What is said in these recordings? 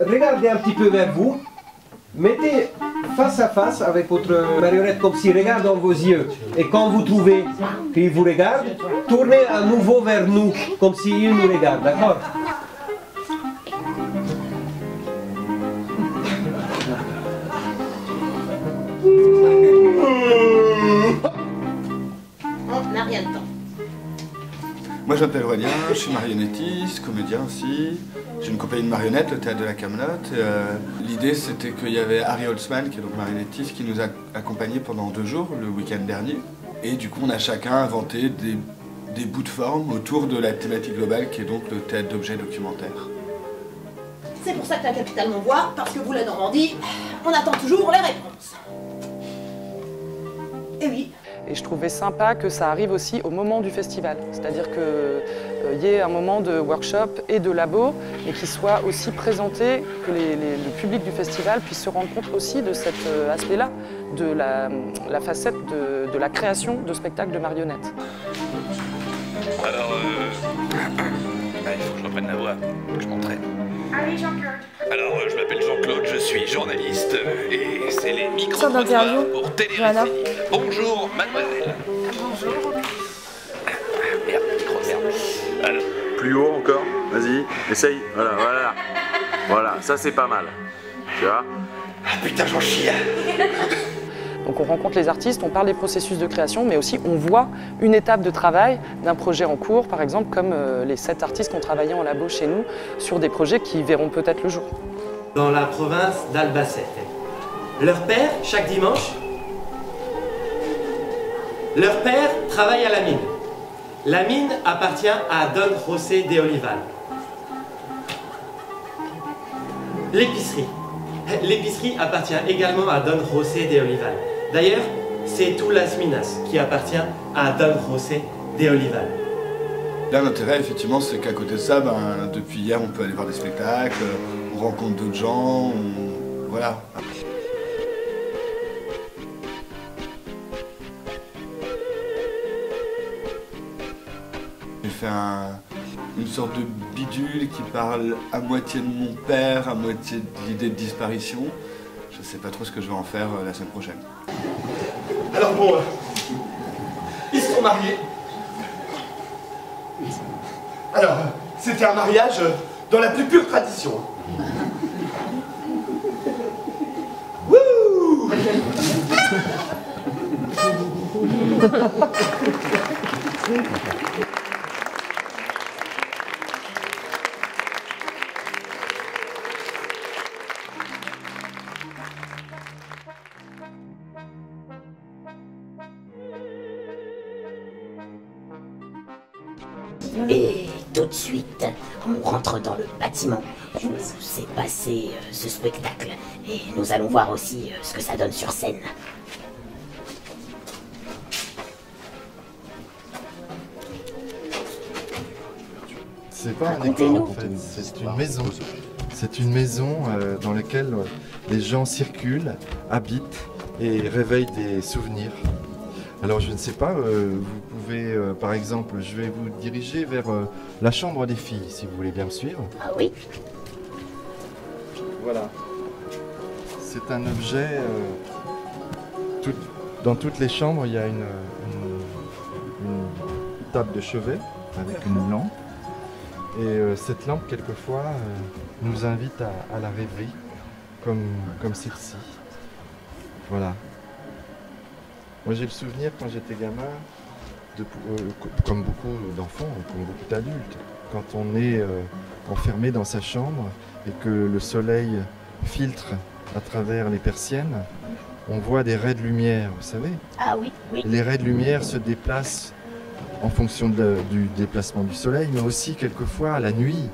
regardez un petit peu vers vous, mettez face à face avec votre marionnette comme s'il regarde dans vos yeux. Et quand vous trouvez qu'il vous regarde, tournez à nouveau vers nous, comme s'il nous regarde, d'accord? On n'a rien de temps. Moi je m'appelle Aurélien, je suis marionnettiste, comédien aussi. J'ai une compagnie de marionnettes, le Théâtre de la Camelote. L'idée c'était qu'il y avait Harry Holtzman, qui est donc marionnettiste, qui nous a accompagnés pendant 2 jours, le week-end dernier. Et du coup on a chacun inventé des bouts de forme autour de la thématique globale qui est donc le théâtre d'objets documentaires. C'est pour ça que la capitale m'envoie, parce que vous, la Normandie, on attend toujours les réponses. Et oui. Et je trouvais sympa que ça arrive aussi au moment du festival. C'est-à-dire qu'il y ait un moment de workshop et de labo, mais qui soit aussi présenté, que le public du festival puisse se rendre compte aussi de cet aspect-là, de la facette de la création de spectacles de marionnettes. Alors, il faut que je reprenne la voix, que je m'entraîne. Allez, Jean-Claude. Alors, je m'appelle Jean-Claude, je suis journaliste et c'est les micros pour Télé. Bonjour, mademoiselle. Bonjour. Merde, micro, merde. Alors. Plus haut encore, vas-y, essaye, voilà. Voilà, ça c'est pas mal, tu vois. Ah putain, j'en chie. Donc on rencontre les artistes, on parle des processus de création, mais aussi on voit une étape de travail d'un projet en cours, par exemple comme les 7 artistes qui ont travaillé en labo chez nous sur des projets qui verront peut-être le jour. Dans la province d'Albacete. Leur père, chaque dimanche, leur père travaille à la mine. La mine appartient à Don José de Olival. L'épicerie. L'épicerie appartient également à Don José de Olival. D'ailleurs, c'est tout Las Minas qui appartient à Don José de Olival. Là, l'intérêt, effectivement, c'est qu'à côté de ça, depuis hier, on peut aller voir des spectacles, on rencontre d'autres gens, voilà. J'ai fait une sorte de bidule qui parle à moitié de mon père, à moitié de l'idée de disparition. Je sais pas trop ce que je vais en faire la semaine prochaine. Alors bon, ils se sont mariés. Alors, c'était un mariage dans la plus pure tradition. Wouh! Et tout de suite, on rentre dans le bâtiment où s'est passé ce spectacle. Et nous allons voir aussi ce que ça donne sur scène. C'est pas un écran en fait, c'est une maison. C'est une maison dans laquelle les gens circulent, habitent et réveillent des souvenirs. Alors je ne sais pas, vous pouvez par exemple, je vais vous diriger vers la chambre des filles si vous voulez bien me suivre. Ah oui. Voilà. C'est un objet, dans toutes les chambres il y a une table de chevet avec une lampe. Et cette lampe quelquefois nous invite à la rêver comme celle-ci. Voilà. Moi j'ai le souvenir quand j'étais gamin, comme beaucoup d'enfants, comme beaucoup d'adultes, quand on est enfermé dans sa chambre et que le soleil filtre à travers les persiennes, on voit des raies de lumière, vous savez. Ah oui, oui. Les raies de lumière se déplacent en fonction du déplacement du soleil, mais aussi quelquefois la nuit,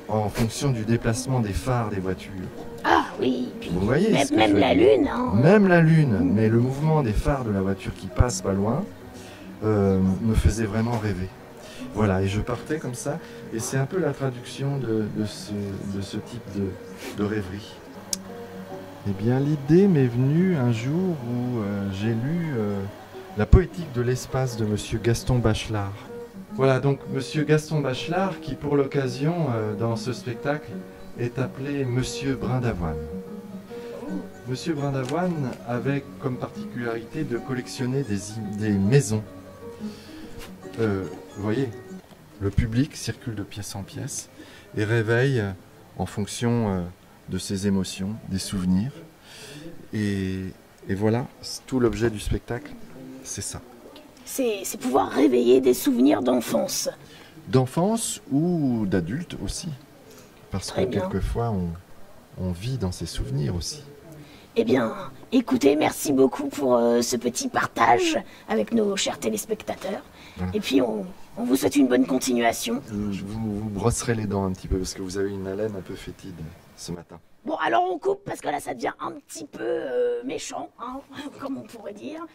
en fonction du déplacement des phares des voitures. Ah oui, puis vous voyez même la lune. Hein. Même la lune, mais le mouvement des phares de la voiture qui passe pas loin me faisait vraiment rêver. Voilà, et je partais comme ça, et c'est un peu la traduction de ce type de rêverie. Eh bien, l'idée m'est venue un jour où j'ai lu La poétique de l'espace de Monsieur Gaston Bachelard. Voilà, donc Monsieur Gaston Bachelard qui, pour l'occasion, dans ce spectacle, est appelé Monsieur Brindavoine. Monsieur Brindavoine avait comme particularité de collectionner des maisons. Vous voyez, le public circule de pièce en pièce et réveille en fonction de ses émotions, des souvenirs. Et voilà, tout l'objet du spectacle, c'est ça. C'est pouvoir réveiller des souvenirs d'enfance. D'enfance ou d'adultes aussi. Parce Très que bien. quelquefois, on vit dans ses souvenirs aussi. Eh bien, écoutez, merci beaucoup pour ce petit partage avec nos chers téléspectateurs. Voilà. Et puis, on vous souhaite une bonne continuation. Vous brosserez les dents un petit peu parce que vous avez une haleine un peu fétide ce matin. Bon, alors on coupe parce que là, ça devient un petit peu méchant, hein, comme on pourrait dire.